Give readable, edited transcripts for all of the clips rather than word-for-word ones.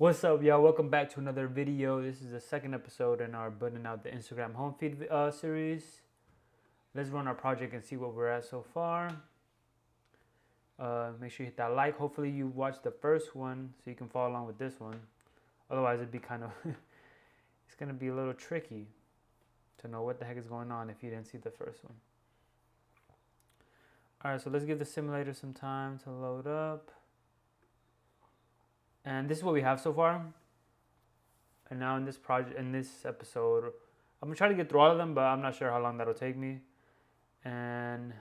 What's up, y'all? Welcome back to another video. This is the second episode in our building out the Instagram home feed series. Let's run our project and see what we're at so far. Make sure you hit that like. Hopefully you watched the first one so you can follow along with this one. Otherwise it'd be kind of it's gonna be a little tricky to know what the heck is going on if you didn't see the first one. Alright, so let's give the simulator some time to load up. And this is what we have so far. And now in this project, in this episode, I'm gonna try to get through all of them, but I'm not sure how long that'll take me. And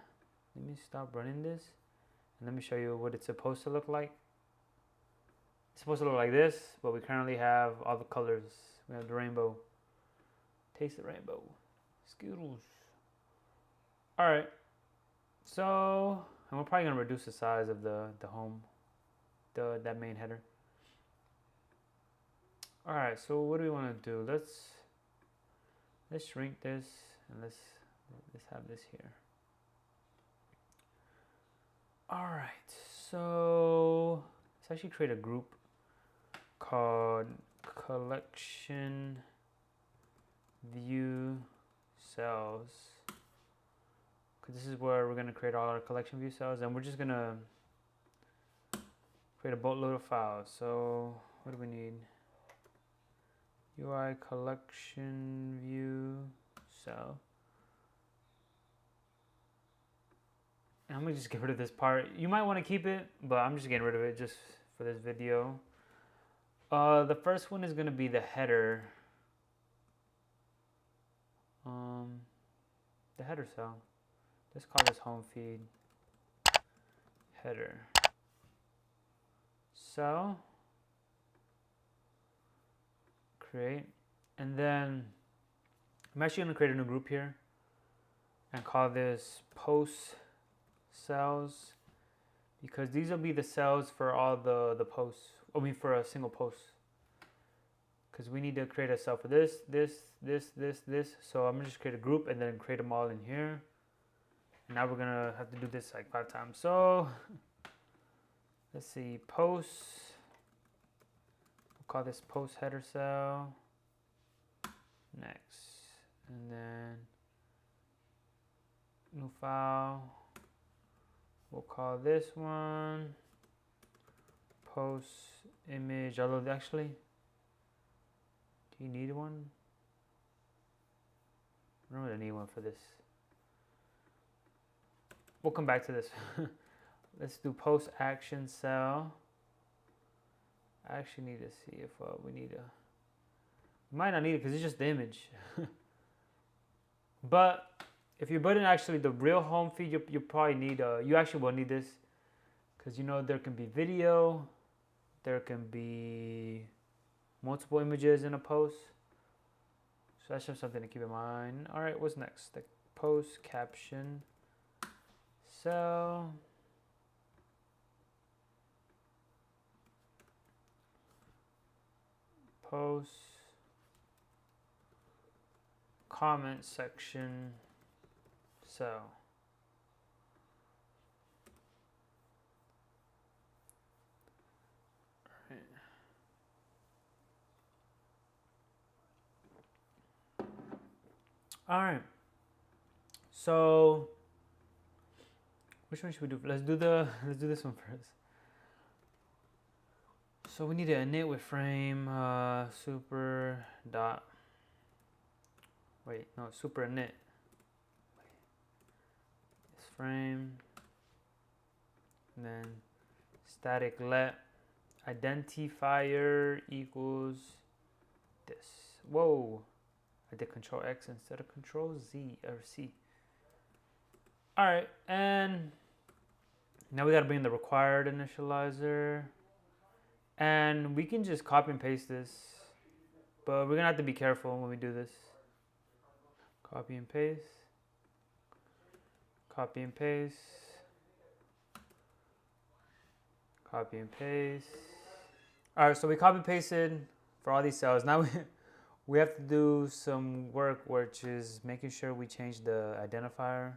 let me stop running this and let me show you what it's supposed to look like. It's supposed to look like this, but we currently have all the colors. We have the rainbow. Taste the rainbow. Skittles. All right. So, and we're probably gonna reduce the size of the home, that main header. All right, so what do we want to do? Let's shrink this and let's have this here. All right, so let's actually create a group called Collection View Cells, because this is where we're going to create all our collection view cells, and we're just going to create a boatload of files. So what do we need? UICollectionViewCell. And I'm gonna just get rid of this part. You might want to keep it, but I'm just getting rid of it just for this video. The first one is gonna be the header. The header cell. Let's call this home feed header. So create, and then I'm actually going to create a new group here and call this post cells, because these will be the cells for all the posts. I mean for a single post, because we need to create a cell for this. So I'm going to just create a group and then create them all in here. And now we're going to have to do this like 5 times. So let's see, posts. Call this post header cell. Next, and then new file. We'll call this one post image. Although actually, do you need one? I don't really need one for this. We'll come back to this. Let's do post action cell. I actually need to see if we need a. We might not need it because it's just the image. But if you're building actually the real home feed, you probably need you actually will need this, because you know there can be video, there can be multiple images in a post. So that's just something to keep in mind. All right, what's next? The post caption cell. Post comment section cell. All right. So which one should we do? Let's do this one first. So we need to init with frame super dot. Wait, no, super init. It's frame, and then static let identifier equals this. Whoa, I did Control X instead of Control Z or C. All right, and now we got to bring in the required initializer. And we can just copy and paste this, but we're gonna have to be careful when we do this. Copy and paste. Copy and paste. Copy and paste. All right, so we copy and pasted for all these cells. Now we have to do some work, which is making sure we change the identifier,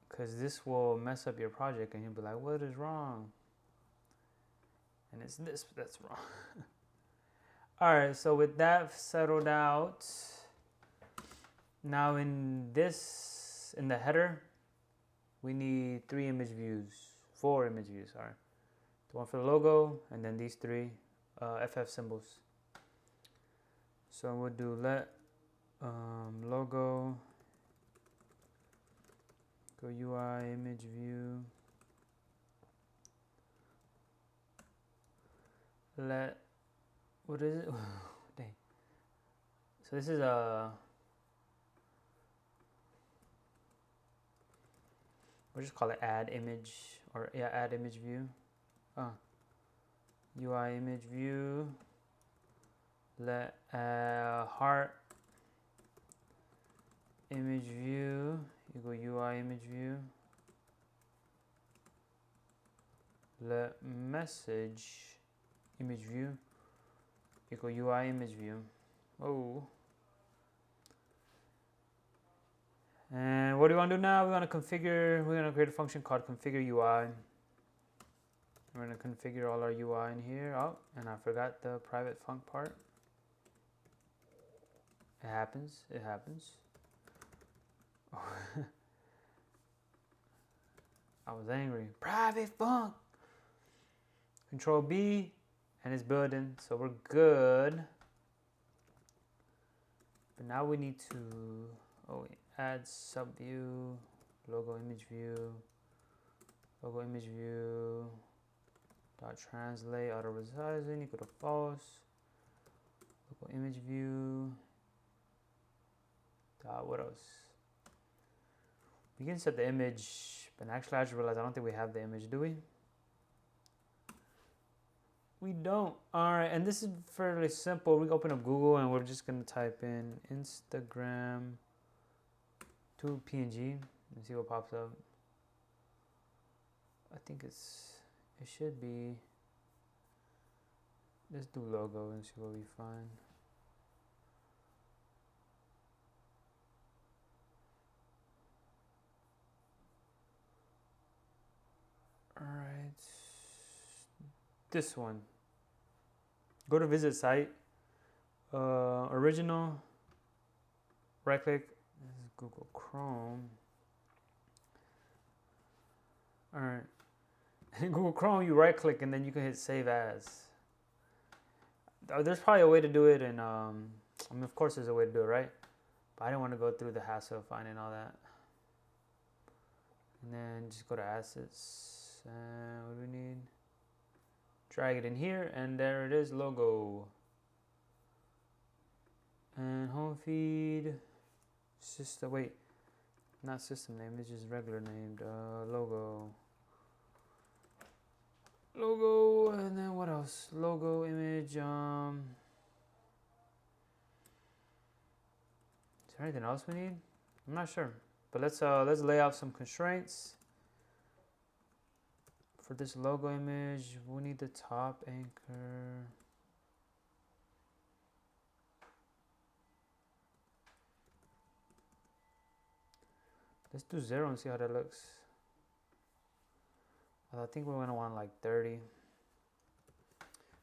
because this will mess up your project and you'll be like, what is wrong? and it's this that's wrong. All right, so with that settled out, now in the header, we need 4 image views, sorry. The one for the logo, and then these 3 FF symbols. So we'll do let logo, go UI image view, let, what is it? Dang. So this is we'll just call it add image, or yeah, add image view. UI image view, let heart image view equal UI image view, let message image view equal UI image view. Oh. And what do we want to do now? We want to configure, we're going to create a function called configure UI. We're going to configure all our UI in here. Oh, and I forgot the private func part. It happens. Oh. I was angry. Private func. Control B, and it's building, so we're good. But now we need to add subview, logo image view, dot translate auto resizing equal to false, logo image view, dot what else? We can set the image, but actually I just realized I don't think we have the image, do we? We don't. All right, and this is fairly simple. We open up Google and we're just gonna type in Instagram to PNG and see what pops up. I think it should be, let's do logo and see what we find. All right, this one. Go to visit site, original, right click, this is Google Chrome. All right, in Google Chrome you right click and then you can hit save as. There's probably a way to do it, and I mean, of course there's a way to do it, right? But I didn't want to go through the hassle of finding all that. And then just go to assets, and what do we need? Drag it in here, and there it is, logo. And home feed, system, wait, not system name, it's just regular named, logo. Logo, and then what else? Logo, image, is there anything else we need? I'm not sure, but let's lay out some constraints. For this logo image, we need the top anchor. Let's do 0 and see how that looks. I think we're gonna want like 30,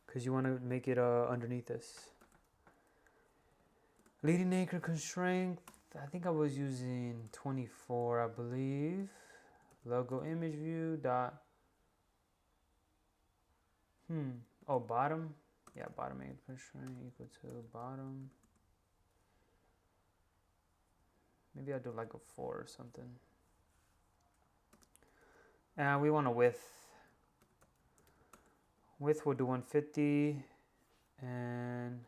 because you want to make it underneath this. Leading anchor constraint, I think I was using 24, I believe. Logo image view dot. Oh, bottom. Yeah, bottom anchor constraint equal to bottom. Maybe I'll do like a 4 or something. And we want a width. Width we'll do 150. And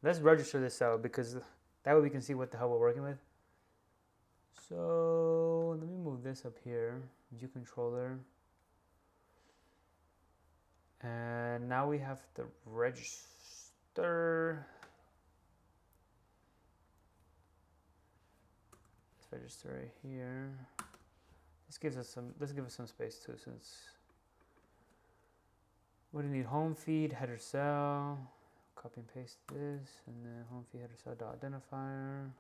let's register this out, because that way we can see what the hell we're working with. So let me move this up here, view controller. And now we have to register. Let's register right here. This gives us some, let's give us some space too, since what do you need? Home feed, header cell. Copy and paste this, and then home feed header cell dot identifier.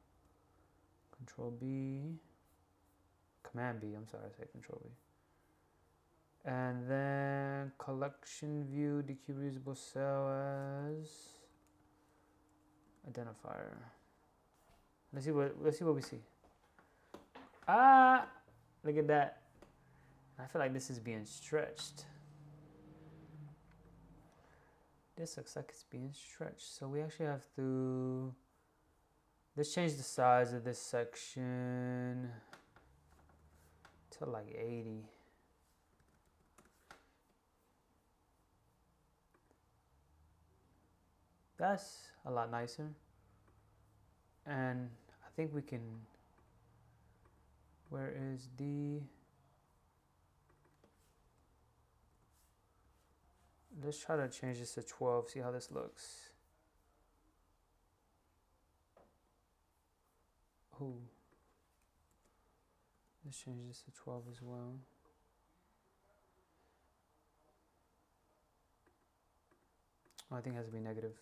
Control B. Command B, I'm sorry, I said Control B. And then collection view dereusable cell as identifier. Let's see what we see. Ah, look at that. I feel like this is being stretched. This looks like it's being stretched. So we actually have to, let's change the size of this section to like 80. That's a lot nicer. And I think we can, where is the, let's try to change this to 12, see how this looks. Ooh. Let's change this to 12 as well. Oh, I think it has to be negative.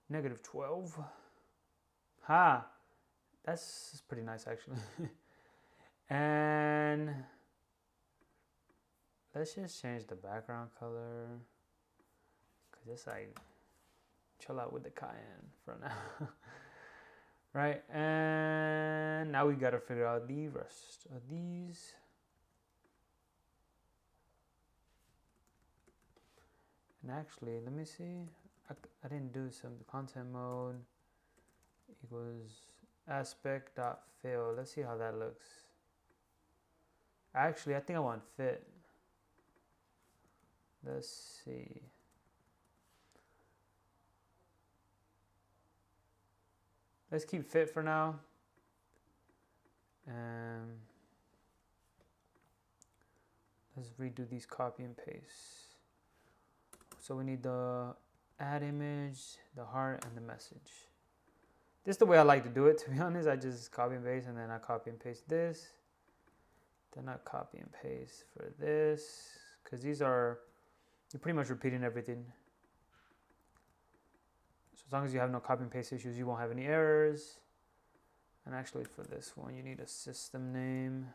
Negative 12. Ha! That's pretty nice actually. And let's just change the background color. Cause it's like, chill out with the cayenne for now. Right, and now we gotta figure out the rest of these. And actually, let me see. I didn't do some content mode equals aspect dot fill. Let's see how that looks. Actually, I think I want fit. Let's see. Let's keep fit for now. Let's redo these copy and paste. So we need the add image, the heart, and the message. This is the way I like to do it, to be honest. I just copy and paste, and then I copy and paste this. Then I copy and paste for this. Because these are, you're pretty much repeating everything. So as long as you have no copy and paste issues, you won't have any errors. And actually for this one, you need a system name.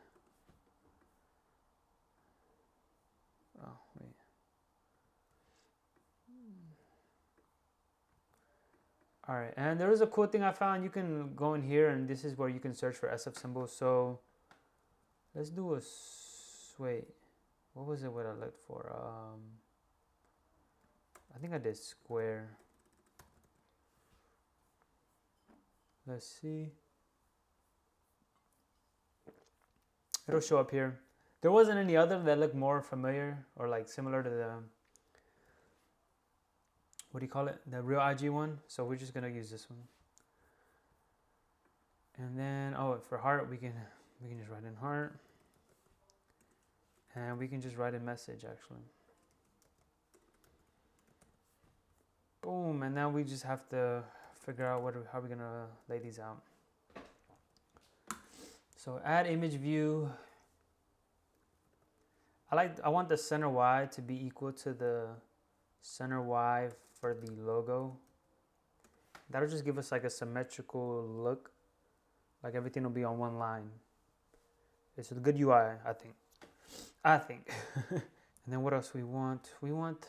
Oh, wait. All right, and there is a cool thing I found. You can go in here, and this is where you can search for SF symbols. So let's do a, wait, what was it what I looked for? I think I did square. Let's see. It'll show up here. There wasn't any other that looked more familiar or like similar to the, what do you call it? The real IG one. So we're just gonna use this one. And then, oh, for heart, we can just write in heart. And we can just write in message actually. Boom, and now we just have to figure out how we're gonna lay these out. So add image view. I want the center Y to be equal to the center Y for the logo. That'll just give us like a symmetrical look. Like everything will be on one line. It's a good UI, I think. And then what else we want? We want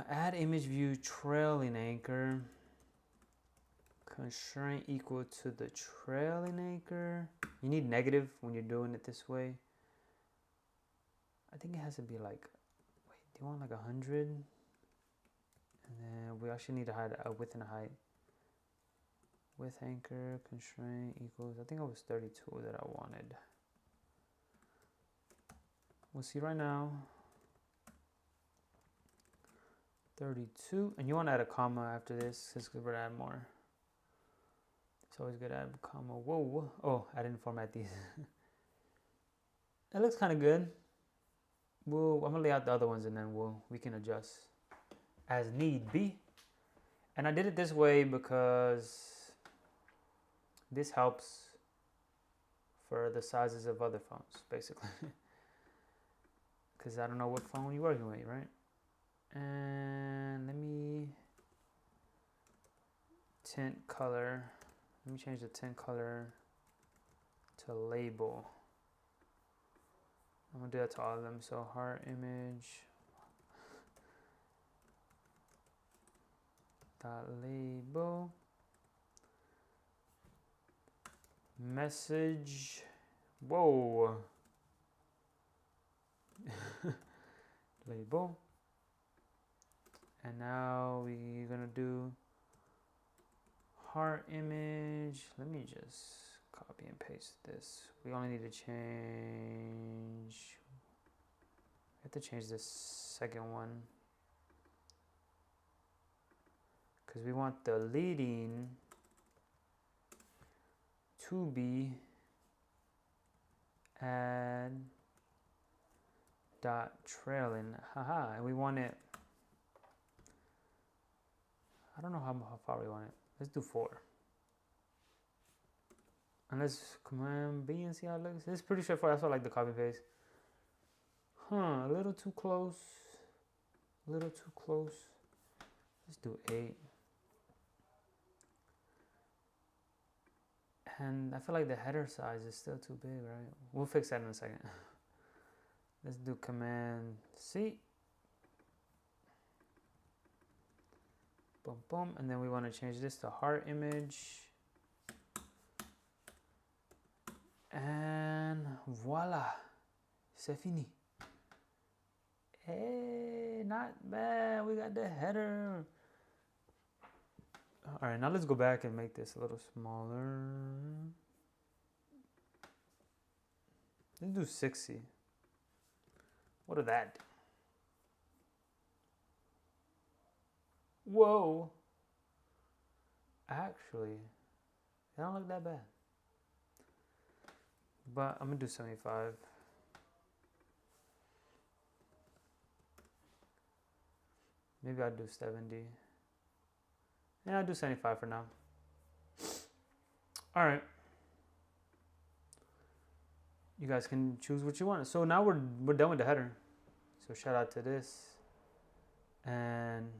add image view trailing anchor. Constraint equal to the trailing anchor. You need negative when you're doing it this way. I think it has to be like, wait, do you want like 100? And then we actually need to hide a width and a height. Width anchor constraint equals, I think it was 32 that I wanted. We'll see right now. 32, and you want to add a comma after this because we're gonna add more. It's always good to add a comma. Whoa. Oh, I didn't format these. That looks kind of good. I'm gonna lay out the other ones and then we can adjust as need be. And I did it this way because this helps for the sizes of other phones, basically. Because I don't know what phone you're working with, right? And let me tint color. Let me change the tint color to label. I'm gonna do that to all of them. So heart image dot label message. Whoa. Label. And now we're gonna do heart image. Let me just copy and paste this. We only need to change. I have to change this second one because we want the leading to be add dot trailing. Haha, and we want it. I don't know how far we want it. Let's do 4. And let's Command B and see how it looks. It's pretty straightforward. That's why I like the copy paste. A little too close. A little too close. Let's do 8. And I feel like the header size is still too big, right? We'll fix that in a second. Let's do Command C. Boom, boom. And then we want to change this to heart image. And voila. C'est fini. Hey, not bad. We got the header. All right, now let's go back and make this a little smaller. Let's do 60. What did that do? Whoa. Actually, it don't look that bad. But I'm gonna do 75. Maybe I'll do 70. Yeah, I'll do 75 for now. All right. You guys can choose what you want. So now we're done with the header. So shout out to this. And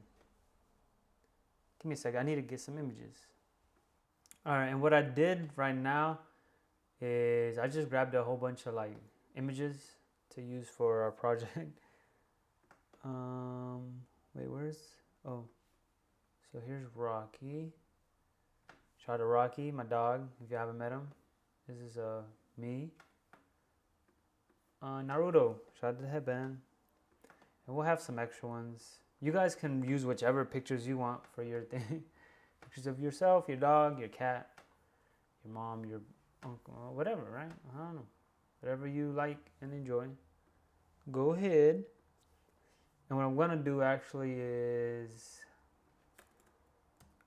give me a second. I need to get some images. All right. And what I did right now is I just grabbed a whole bunch of like images to use for our project. Wait, where's? Oh. So here's Rocky. Shout out to Rocky, my dog, if you haven't met him. This is me. Naruto, shout out to the headband. And we'll have some extra ones. You guys can use whichever pictures you want for your thing. Pictures of yourself, your dog, your cat, your mom, your uncle, whatever, right? I don't know. Whatever you like and enjoy. Go ahead. And what I'm gonna do actually is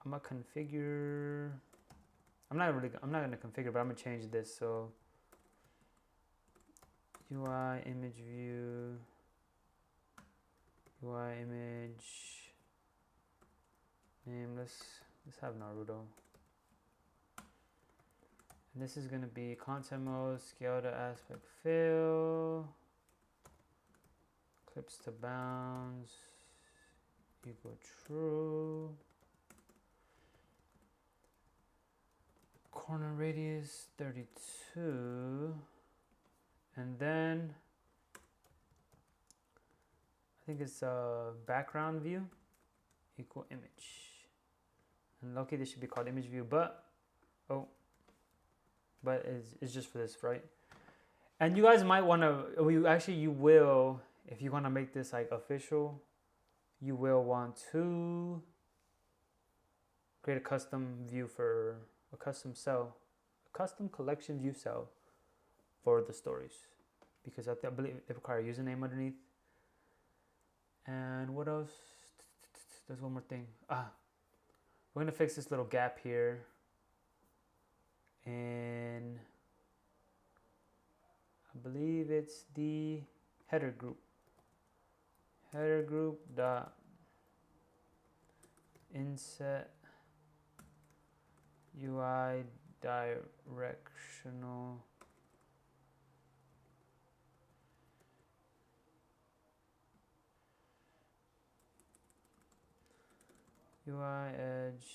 I'm gonna configure. I'm not gonna configure, but I'm gonna change this. So UI image view, UI image name. Let's have Naruto. And this is gonna be content mode, scale to aspect fill, clips to bounds equal true. Corner radius 32, and then I think it's a background view equal image. And lucky this should be called image view, but it's just for this, right? And you guys might want to, you will, if you want to make this like official, you will want to create a custom view for a custom cell, a custom collection view cell for the stories, because I believe they require a username underneath. And what else? There's one more thing. We're gonna fix this little gap here, and I believe it's the header group. Header group dot inset UI directional UI edge.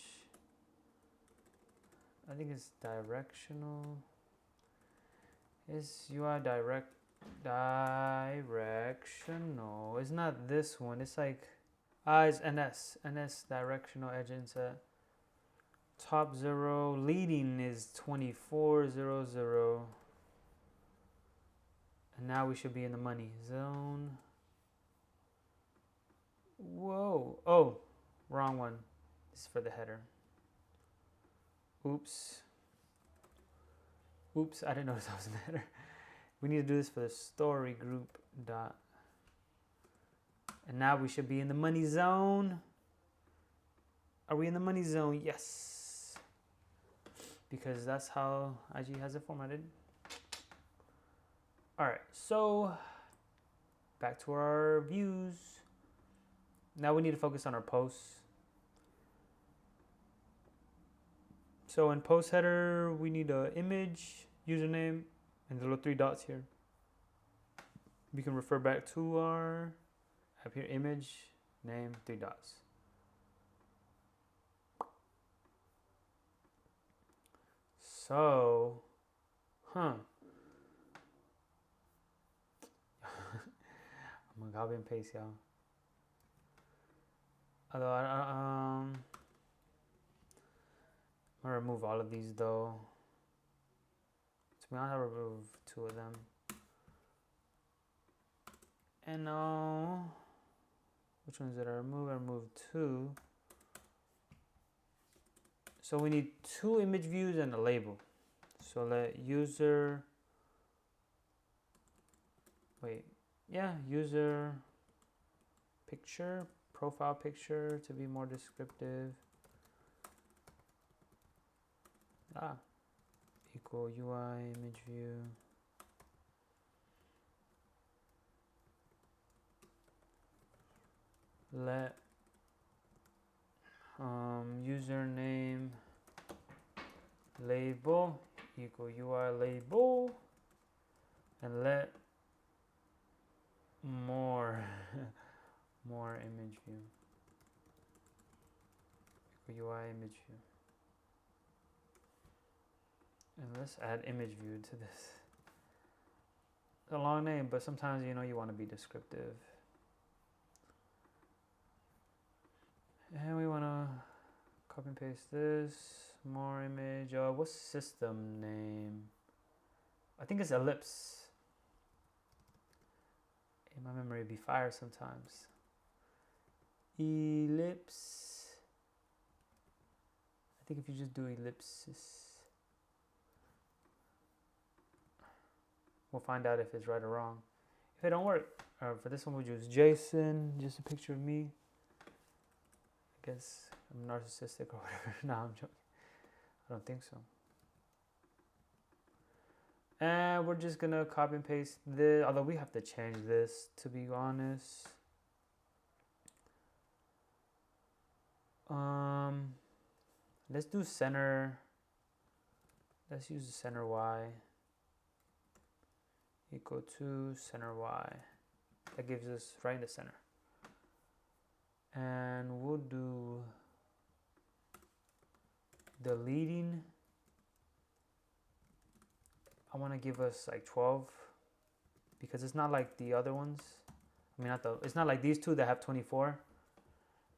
I think it's directional. It's UI direct Directional. It's not this one. It's like, it's NS directional edge inset. Top 0. Leading is 2400. And now we should be in the money zone. Whoa. Oh, wrong one. This is for the header. Oops. Oops, I didn't notice that was in the header. We need to do this for the story group dot. And now we should be in the money zone. Are we in the money zone? Yes. Because that's how IG has it formatted. All right, so back to our views. Now we need to focus on our posts. So in post header, we need an image, username, and the little 3 dots here. We can refer back to our up here, image, name, 3 dots. So, I'm gonna copy and paste, y'all. Although I'm gonna remove all of these though. To be honest, I'll remove 2 of them. And now, which ones did I remove? I removed 2. So we need 2 image views and a label. So let user, user picture, profile picture to be more descriptive. Equal UI image view. Let username label equal UI label, and let more image view equal UI image view. And let's add image view to this. It's a long name, but sometimes you want to be descriptive. And we want to copy and paste this. More image. What's system name? I think it's ellipse. In my memory, it'd be fire sometimes. Ellipse. I think if you just do ellipsis, we'll find out if it's right or wrong. If it don't work, for this one we'll use Jason, just a picture of me. I guess I'm narcissistic or whatever. No, I'm joking. I don't think so. And we're just gonna copy and paste this, although we have to change this, to be honest. Let's do center. Let's use the center Y equal to center Y. That gives us right in the center. And we'll do the leading. I want to give us like 12 because it's not like the other ones. It's not like these 2 that have 24.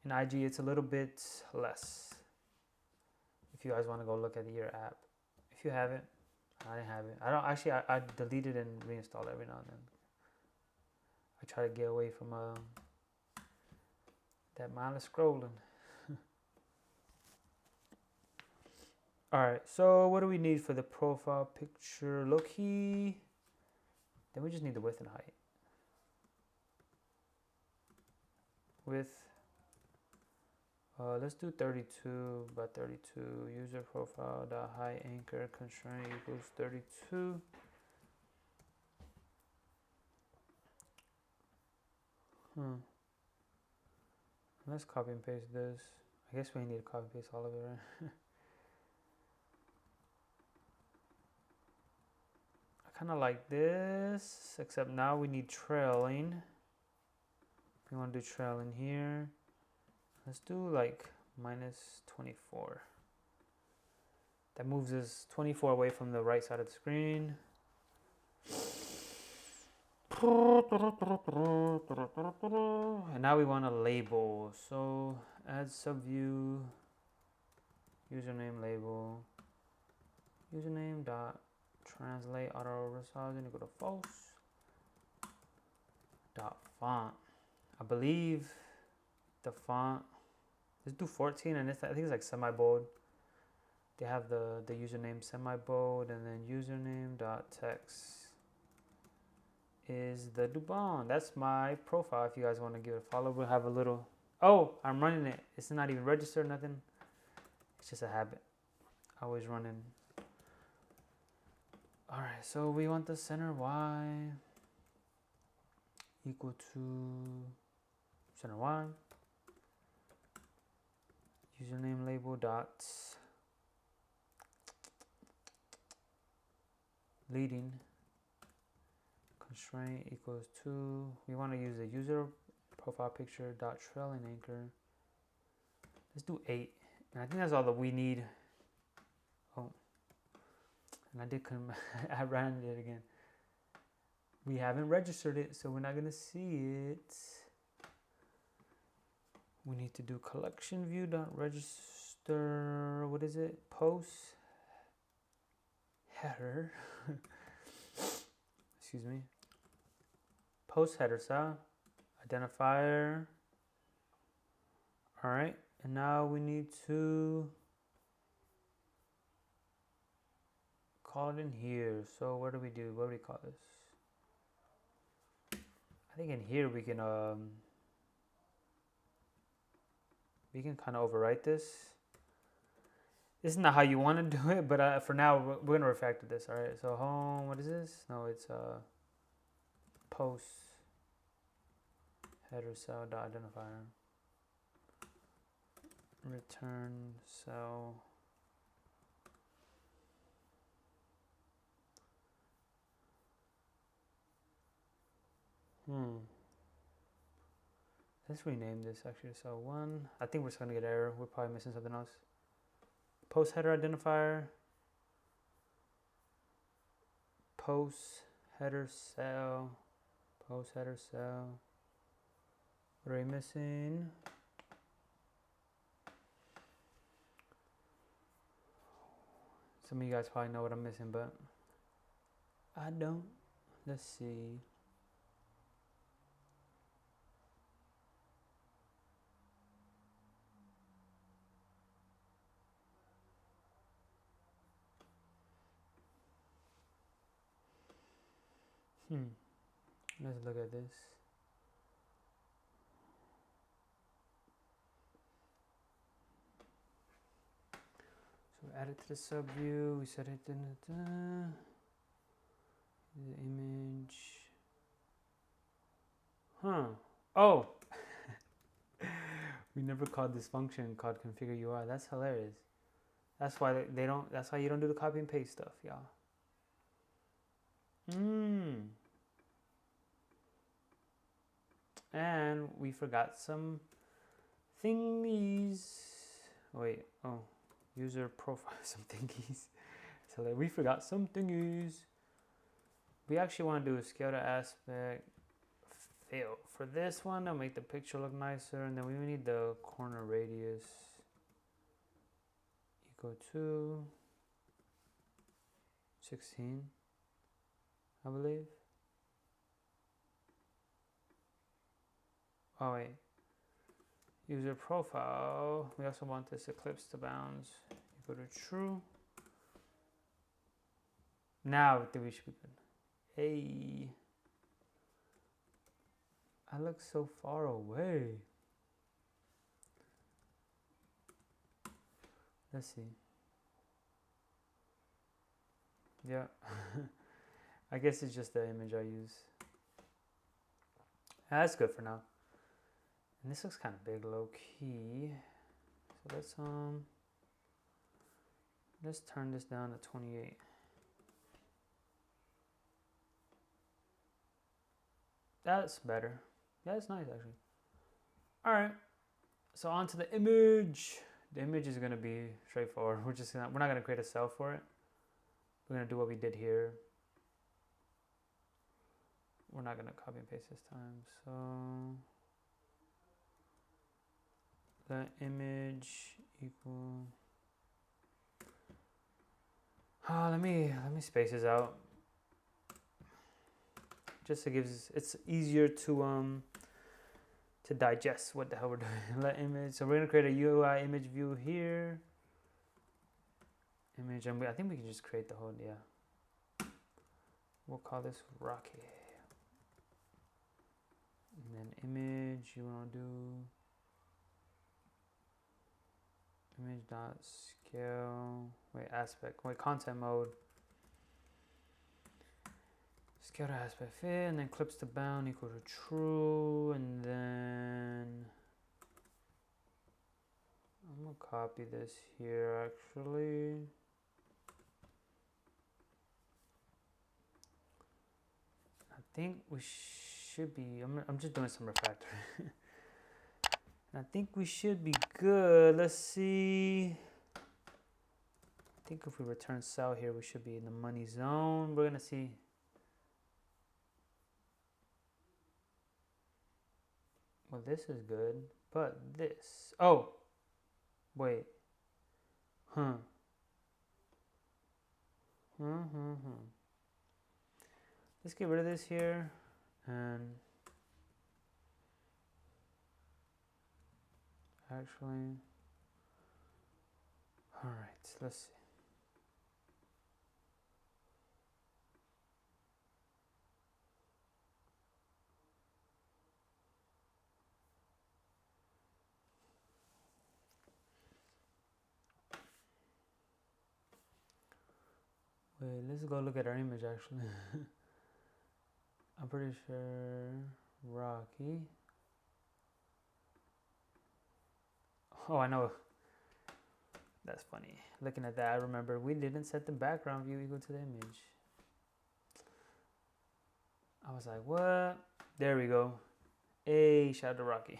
In IG, it's a little bit less. If you guys want to go look at your app. If you have it, I didn't have it. I delete it and reinstall it every now and then. I try to get away from that mindless scrolling. Alright, so what do we need for the profile picture? Low-key. Then we just need the width and height. Width. Let's do 32 by 32. User profile dot height anchor constraint equals 32. Let's copy and paste this. I guess we need to copy and paste all of it, right? I kind of like this, except now we need trailing. We want to do trailing here. Let's do like minus 24. That moves us 24 away from the right side of the screen. And now we want a label. So add subview, username label, username dot translate auto result, and you go to false dot font. I believe the font, let's do 14, and it's, I think it's like semi bold. They have the username semi bold, and then username dot text is the Dubon. That's my profile. If you guys want to give it a follow, we'll have a little. Oh, I'm running it. It's not even registered, nothing. It's just a habit. Always running. All right, so we want the center Y equal to center Y. Username label dot leading constraint equals to, we want to use the user profile picture dot trailing anchor. Let's do 8, and I think that's all that we need. Oh, and I did come. I ran it again. We haven't registered it, so we're not gonna see it. We need to do collection view dot register. What is it? Post header. Excuse me. Post header cell identifier. All right, and now we need to call it in here. So what do we do? What do we call this? I think in here we can kind of overwrite this. This is not how you want to do it, but for now we're gonna refactor this. All right. So home. What is this? No, it's post header cell dot identifier. Return cell. Let's rename this actually. So 1. I think we're just gonna get error. We're probably missing something else. Post header identifier. Post header cell. Post header cell. What are we missing? Some of you guys probably know what I'm missing, but I don't. Let's see. Let's look at this. So we add it to the sub view. We set it in the image. Oh. We never called this function called configure UI. That's hilarious. That's why they don't. That's why you don't do the copy and paste stuff, y'all. And we forgot some thingies. Wait, user profile, some thingies. So we forgot some thingies. We actually want to do a scale to aspect fill. For this one, to make the picture look nicer, and then we need the corner radius equal to 16, I believe. Oh wait, user profile, we also want this ellipse to bounds equal to true. Now we should be good. Hey, I look so far away. Let's see. Yeah, I guess it's just the image I use. That's good for now. And this looks kind of big, low key. So let's turn this down to 28. That's better. Yeah, it's nice actually. All right. So on to the image. The image is gonna be straightforward. We're not gonna create a cell for it. We're gonna do what we did here. we're not gonna copy and paste this time. So the image equal. Let me space this out. Just so it's easier to digest what the hell we're doing. Let image. So we're gonna create a UI image view here. Image, and I think we can just create the whole, yeah. We'll call this Rocky. And then image, you wanna do image dot scale. Aspect. Content mode. Scale to aspect fit, and then clips to bound equal to true, and then I'm gonna copy this here actually. I think we should be, I'm just doing some refactoring. I think we should be good. Let's see. I think if we return sell here, we should be in the money zone. We're gonna see. Well, this is good, but this. Oh, wait. Let's get rid of this here, and actually, all right. Let's see. Wait, let's go look at our image actually. I'm pretty sure Rocky. Oh, I know. That's funny. Looking at that, I remember we didn't set the background view equal to the image. I was like, what? There we go. Hey, shout out to Rocky.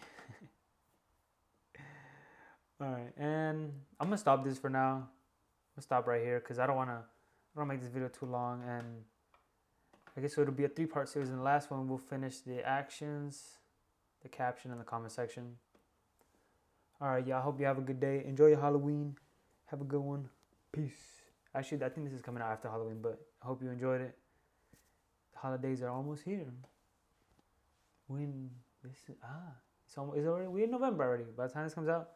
All right, and I'm gonna stop this for now. I'm gonna stop right here because I don't wanna make this video too long, and I guess it'll be a 3-part series. In the last one, we'll finish the actions, the caption, and the comment section. All right, y'all. Hope you have a good day. Enjoy your Halloween. Have a good one. Peace. Actually, I think this is coming out after Halloween, but I hope you enjoyed it. The holidays are almost here. When this is it's already, we're in November already. By the time this comes out,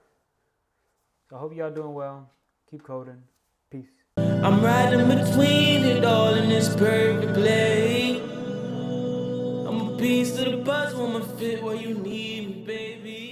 so I hope y'all doing well. Keep coding. Peace. I'm riding between it all in this perfect play. I'm a piece of the puzzle, I'm a fit where you need me, baby.